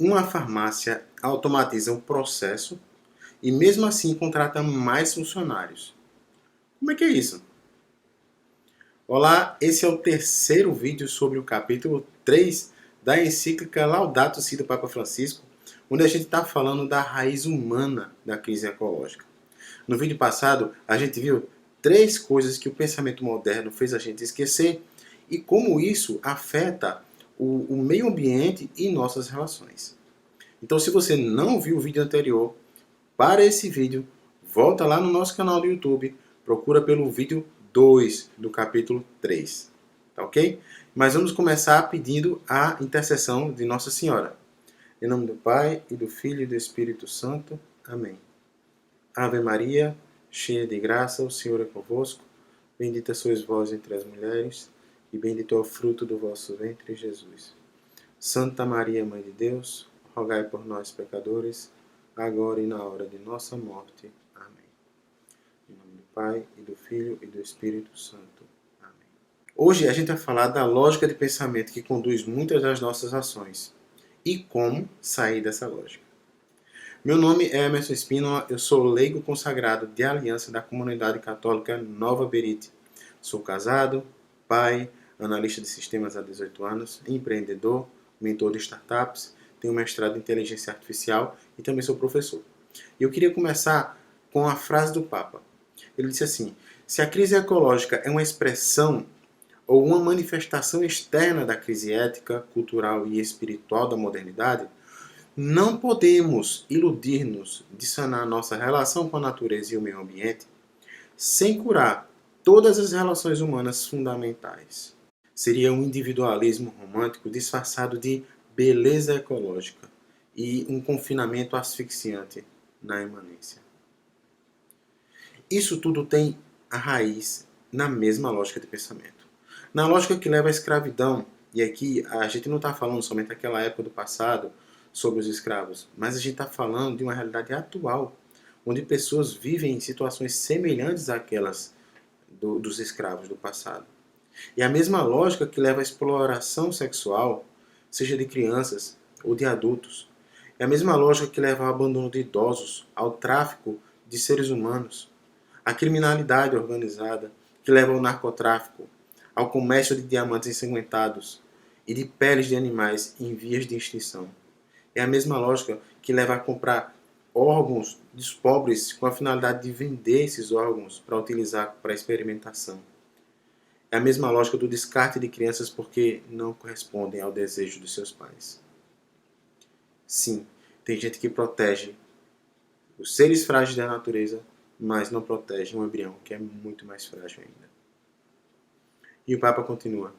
uma farmácia automatiza o processo e mesmo assim contrata mais funcionários. Como é que é isso? Olá, esse é o terceiro vídeo sobre o capítulo 3 da encíclica Laudato Si do Papa Francisco, onde a gente está falando da raiz humana da crise ecológica. No vídeo passado, a gente viu 3 coisas que o pensamento moderno fez a gente esquecer e como isso afeta o meio ambiente e nossas relações. Então, se você não viu o vídeo anterior, para esse vídeo, volta lá no nosso canal do YouTube, procura pelo vídeo 2 do capítulo 3, tá ok? Mas vamos começar pedindo a intercessão de Nossa Senhora. Em nome do Pai, e do Filho e do Espírito Santo. Amém. Ave Maria, cheia de graça, o Senhor é convosco. Bendita sois vós entre as mulheres, e bendito é o fruto do vosso ventre, Jesus. Santa Maria, Mãe de Deus, rogai por nós, pecadores, agora e na hora de nossa morte. Amém. Em nome do Pai, e do Filho, e do Espírito Santo. Amém. Hoje a gente vai falar da lógica de pensamento que conduz muitas das nossas ações e como sair dessa lógica. Meu nome é Emerson Espínola, eu sou leigo consagrado de aliança da comunidade católica Nova Berite. Sou casado, pai, analista de sistemas há 18 anos, empreendedor, mentor de startups, tenho mestrado em inteligência artificial e também sou professor. E eu queria começar com a frase do Papa. Ele disse assim: se a crise ecológica é uma expressão ou uma manifestação externa da crise ética, cultural e espiritual da modernidade, não podemos iludir-nos de sanar nossa relação com a natureza e o meio ambiente sem curar todas as relações humanas fundamentais. Seria um individualismo romântico disfarçado de beleza ecológica e um confinamento asfixiante na imanência. Isso tudo tem a raiz na mesma lógica de pensamento. Na lógica que leva à escravidão, e aqui a gente não está falando somente daquela época do passado, sobre os escravos, mas a gente está falando de uma realidade atual, onde pessoas vivem em situações semelhantes àquelas dos escravos do passado. E a mesma lógica que leva à exploração sexual, seja de crianças ou de adultos, é a mesma lógica que leva ao abandono de idosos, ao tráfico de seres humanos, à criminalidade organizada, que leva ao narcotráfico, ao comércio de diamantes ensanguentados e de peles de animais em vias de extinção. É a mesma lógica que leva a comprar órgãos dos pobres com a finalidade de vender esses órgãos para utilizar para experimentação. É a mesma lógica do descarte de crianças porque não correspondem ao desejo dos seus pais. Sim, tem gente que protege os seres frágeis da natureza, mas não protege um embrião que é muito mais frágil ainda. E o Papa continua.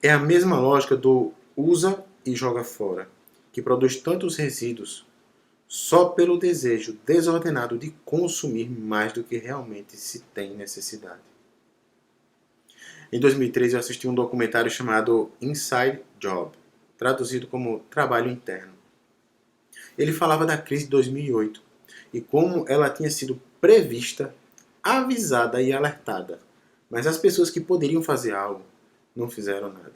É a mesma lógica do usa e joga fora, que produz tantos resíduos só pelo desejo desordenado de consumir mais do que realmente se tem necessidade. Em 2013 eu assisti um documentário chamado Inside Job, traduzido como Trabalho Interno. Ele falava da crise de 2008 e como ela tinha sido prevista, avisada e alertada, mas as pessoas que poderiam fazer algo não fizeram nada.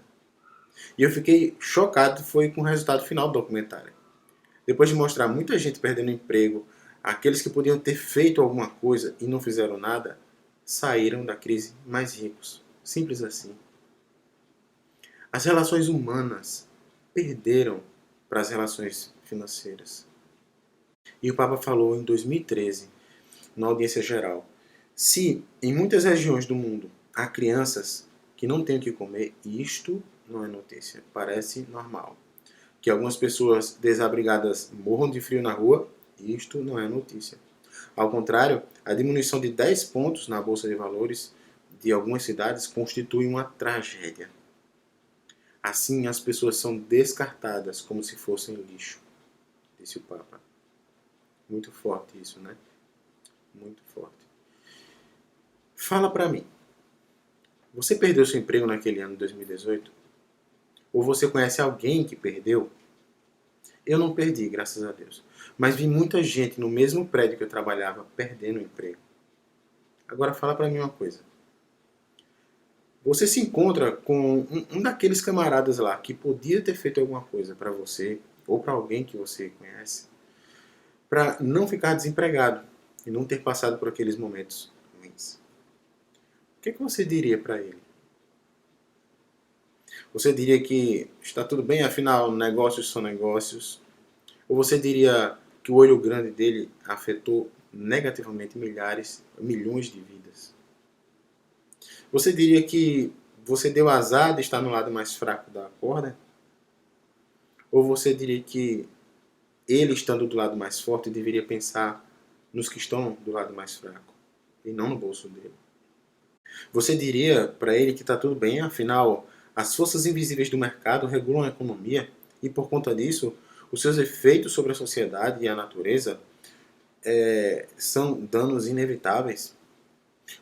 E eu fiquei chocado com o resultado final do documentário. Depois de mostrar muita gente perdendo emprego, aqueles que podiam ter feito alguma coisa e não fizeram nada, saíram da crise mais ricos. Simples assim. As relações humanas perderam para as relações financeiras. E o Papa falou em 2013, na audiência geral, se em muitas regiões do mundo há crianças que não têm o que comer, isto não é notícia, parece normal. Que algumas pessoas desabrigadas morram de frio na rua, isto não é notícia. Ao contrário, a diminuição de 10 pontos na Bolsa de Valores de algumas cidades constitui uma tragédia. Assim, as pessoas são descartadas como se fossem lixo, disse o Papa. Muito forte isso, né? Muito forte. Fala pra mim. Você perdeu seu emprego naquele ano de 2018? Ou você conhece alguém que perdeu? Eu não perdi, graças a Deus. Mas vi muita gente no mesmo prédio que eu trabalhava perdendo o emprego. Agora fala pra mim uma coisa. Você se encontra com um daqueles camaradas lá que podia ter feito alguma coisa pra você, ou para alguém que você conhece, para não ficar desempregado e não ter passado por aqueles momentos ruins. O que você diria para ele? Você diria que está tudo bem, afinal, negócios são negócios? Ou você diria que o olho grande dele afetou negativamente milhões de vidas? Você diria que você deu azar de estar no lado mais fraco da corda? Ou você diria que ele, estando do lado mais forte, deveria pensar nos que estão do lado mais fraco e não no bolso dele? Você diria para ele que está tudo bem, afinal, as forças invisíveis do mercado regulam a economia e, por conta disso, os seus efeitos sobre a sociedade e a natureza são danos inevitáveis?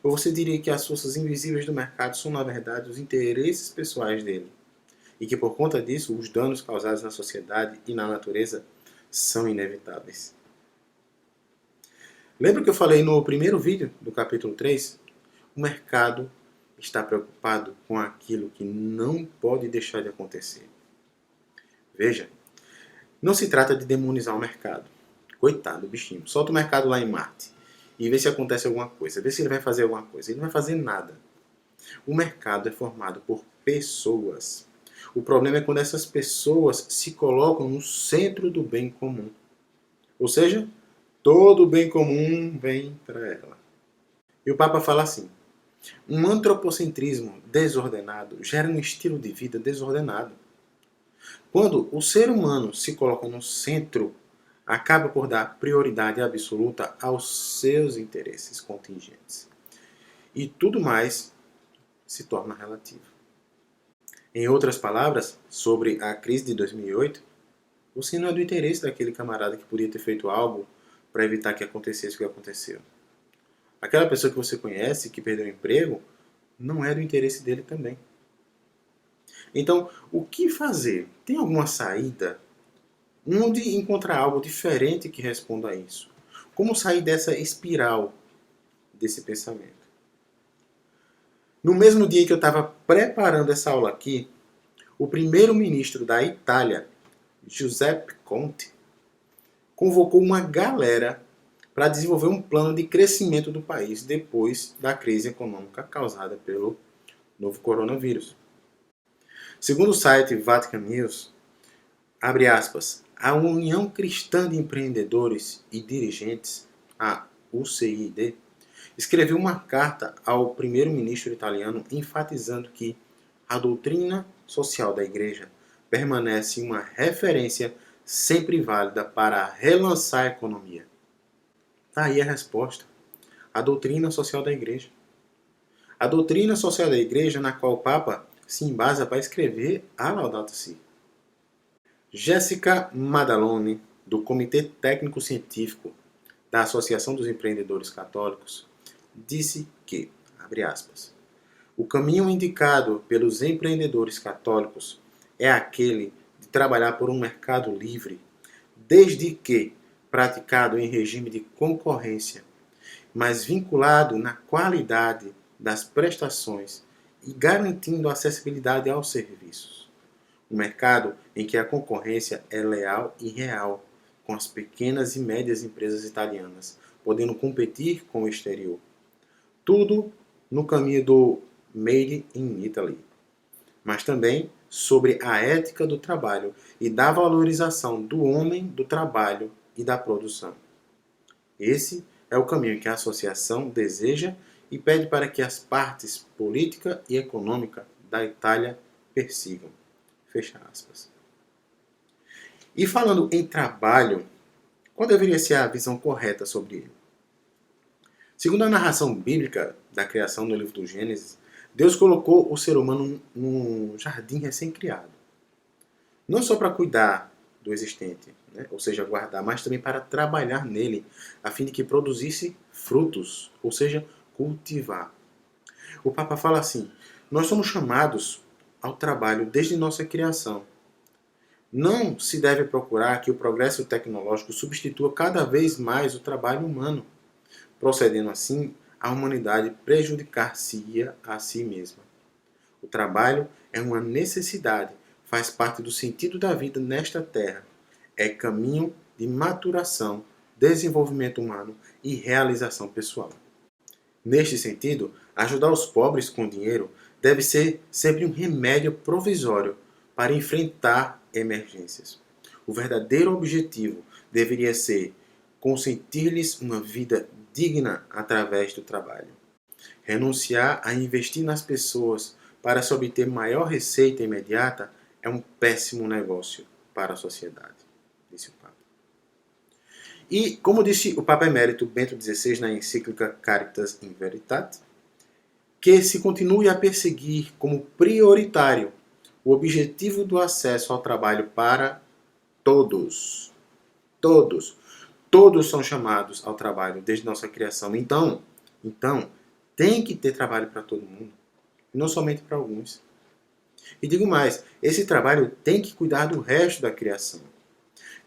Ou você diria que as forças invisíveis do mercado são, na verdade, os interesses pessoais dele e que, por conta disso, os danos causados na sociedade e na natureza são inevitáveis? Lembra que eu falei no primeiro vídeo do capítulo 3? O mercado está preocupado com aquilo que não pode deixar de acontecer. Veja, não se trata de demonizar o mercado. Coitado do bichinho. Solta o mercado lá em Marte e vê se acontece alguma coisa. Vê se ele vai fazer alguma coisa. Ele não vai fazer nada. O mercado é formado por pessoas. O problema é quando essas pessoas se colocam no centro do bem comum. Ou seja, todo o bem comum vem para ela. E o Papa fala assim: um antropocentrismo desordenado gera um estilo de vida desordenado. Quando o ser humano se coloca no centro, acaba por dar prioridade absoluta aos seus interesses contingentes. E tudo mais se torna relativo. Em outras palavras, sobre a crise de 2008, você não é do interesse daquele camarada que podia ter feito algo para evitar que acontecesse o que aconteceu. Aquela pessoa que você conhece, que perdeu o emprego, não é do interesse dele também. Então, o que fazer? Tem alguma saída? Onde encontrar algo diferente que responda a isso? Como sair dessa espiral desse pensamento? No mesmo dia que eu estava preparando essa aula aqui, o primeiro-ministro da Itália, Giuseppe Conte, convocou uma galera para desenvolver um plano de crescimento do país depois da crise econômica causada pelo novo coronavírus. Segundo o site Vatican News, abre aspas, a União Cristã de Empreendedores e Dirigentes, a UCID, escreveu uma carta ao primeiro-ministro italiano enfatizando que a doutrina social da Igreja permanece uma referência sempre válida para relançar a economia. Está aí a resposta. A doutrina social da Igreja. A doutrina social da Igreja na qual o Papa se embasa para escrever a Laudato Si. Jéssica Madaloni, do Comitê Técnico Científico da Associação dos Empreendedores Católicos, disse que, abre aspas, o caminho indicado pelos empreendedores católicos é aquele de trabalhar por um mercado livre, desde que praticado em regime de concorrência, mas vinculado na qualidade das prestações e garantindo acessibilidade aos serviços. Um mercado em que a concorrência é leal e real, com as pequenas e médias empresas italianas, podendo competir com o exterior. Tudo no caminho do Made in Italy, mas também sobre a ética do trabalho e da valorização do homem, do trabalho e da produção. Esse é o caminho que a associação deseja e pede para que as partes política e econômica da Itália persigam. Fecha aspas. E falando em trabalho, qual deveria ser a visão correta sobre ele? Segundo a narração bíblica da criação no livro do Gênesis, Deus colocou o ser humano num jardim recém-criado. Não só para cuidar do existente, né? Ou seja, guardar, mas também para trabalhar nele, a fim de que produzisse frutos, ou seja, cultivar. O Papa fala assim, nós somos chamados ao trabalho desde nossa criação. Não se deve procurar que o progresso tecnológico substitua cada vez mais o trabalho humano, procedendo assim a humanidade prejudicar-se-ia a si mesma. O trabalho é uma necessidade, faz parte do sentido da vida nesta terra. é caminho de maturação, desenvolvimento humano e realização pessoal. Neste sentido, ajudar os pobres com dinheiro deve ser sempre um remédio provisório para enfrentar emergências. O verdadeiro objetivo deveria ser consentir-lhes uma vida digna através do trabalho. Renunciar a investir nas pessoas para se obter maior receita imediata é um péssimo negócio para a sociedade, disse o Papa. E, como disse o Papa Emérito Bento XVI na encíclica Caritas in Veritate, que se continue a perseguir como prioritário o objetivo do acesso ao trabalho para todos. Todos. Todos são chamados ao trabalho desde nossa criação. Então, tem que ter trabalho para todo mundo, não somente para alguns. E digo mais, esse trabalho tem que cuidar do resto da criação.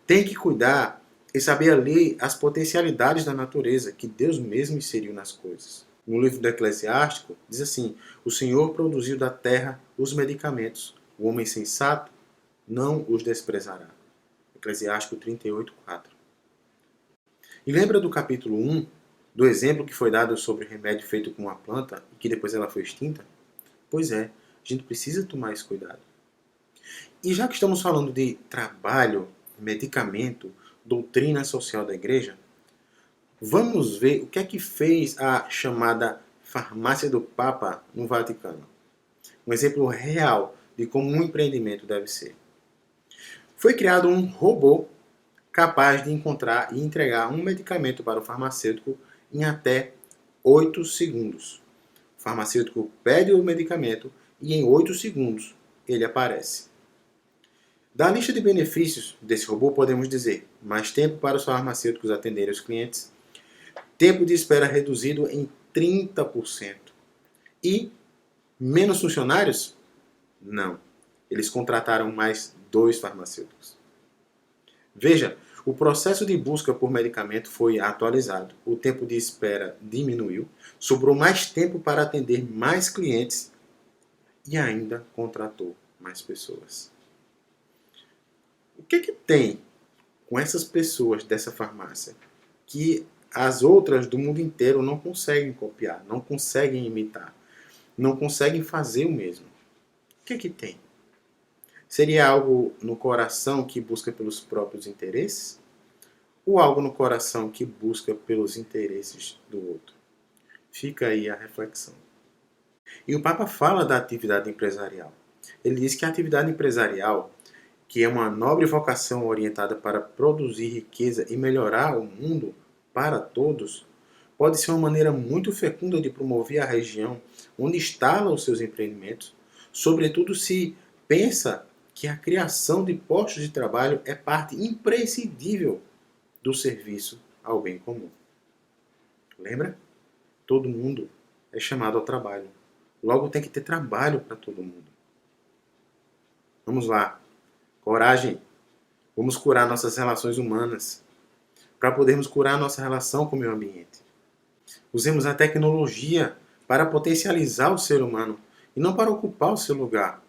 Tem que cuidar e saber ali as potencialidades da natureza que Deus mesmo inseriu nas coisas. No livro do Eclesiástico, diz assim: o Senhor produziu da terra os medicamentos, o homem sensato não os desprezará. Eclesiástico 38:4. E lembra do capítulo 1, do exemplo que foi dado sobre o remédio feito com uma planta e que depois ela foi extinta? Pois é, a gente precisa tomar esse cuidado. E já que estamos falando de trabalho, medicamento, doutrina social da igreja, vamos ver o que é que fez a chamada farmácia do Papa no Vaticano. Um exemplo real de como um empreendimento deve ser. Foi criado um robô capaz de encontrar e entregar um medicamento para o farmacêutico em até 8 segundos. O farmacêutico pede o medicamento e em 8 segundos ele aparece. Da lista de benefícios desse robô podemos dizer mais tempo para os farmacêuticos atenderem os clientes, tempo de espera reduzido em 30% e menos funcionários? Não. Eles contrataram mais 2 farmacêuticos. Veja, o processo de busca por medicamento foi atualizado, o tempo de espera diminuiu, sobrou mais tempo para atender mais clientes e ainda contratou mais pessoas. O que tem com essas pessoas dessa farmácia que as outras do mundo inteiro não conseguem copiar, não conseguem imitar, não conseguem fazer o mesmo? O que tem? Seria algo no coração que busca pelos próprios interesses? Ou algo no coração que busca pelos interesses do outro? Fica aí a reflexão. E o Papa fala da atividade empresarial. Ele diz que a atividade empresarial, que é uma nobre vocação orientada para produzir riqueza e melhorar o mundo para todos, pode ser uma maneira muito fecunda de promover a região onde instala os seus empreendimentos, sobretudo se pensa que a criação de postos de trabalho é parte imprescindível do serviço ao bem comum. Lembra? Todo mundo é chamado ao trabalho. Logo tem que ter trabalho para todo mundo. Vamos lá. Coragem. Vamos curar nossas relações humanas para podermos curar nossa relação com o meio ambiente. Usemos a tecnologia para potencializar o ser humano e não para ocupar o seu lugar,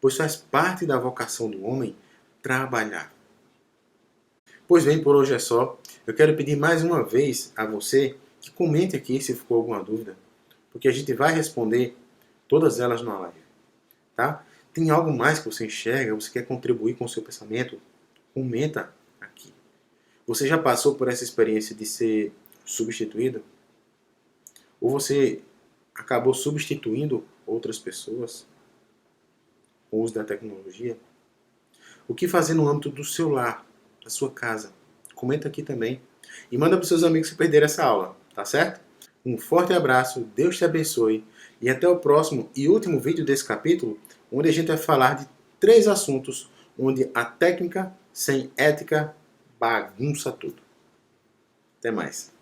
pois faz parte da vocação do homem trabalhar. Pois bem, por hoje é só. Eu quero pedir mais uma vez a você que comente aqui se ficou alguma dúvida, porque a gente vai responder todas elas na live. Tá? Tem algo mais que você enxerga, você quer contribuir com o seu pensamento? Comenta aqui. Você já passou por essa experiência de ser substituído? Ou você acabou substituindo outras pessoas com o uso da tecnologia? O que fazer no âmbito do seu lar, da sua casa? Comenta aqui também. E manda para os seus amigos que perderam essa aula, tá certo? Um forte abraço, Deus te abençoe e até o próximo e último vídeo desse capítulo, onde a gente vai falar de 3 assuntos onde a técnica sem ética bagunça tudo. Até mais.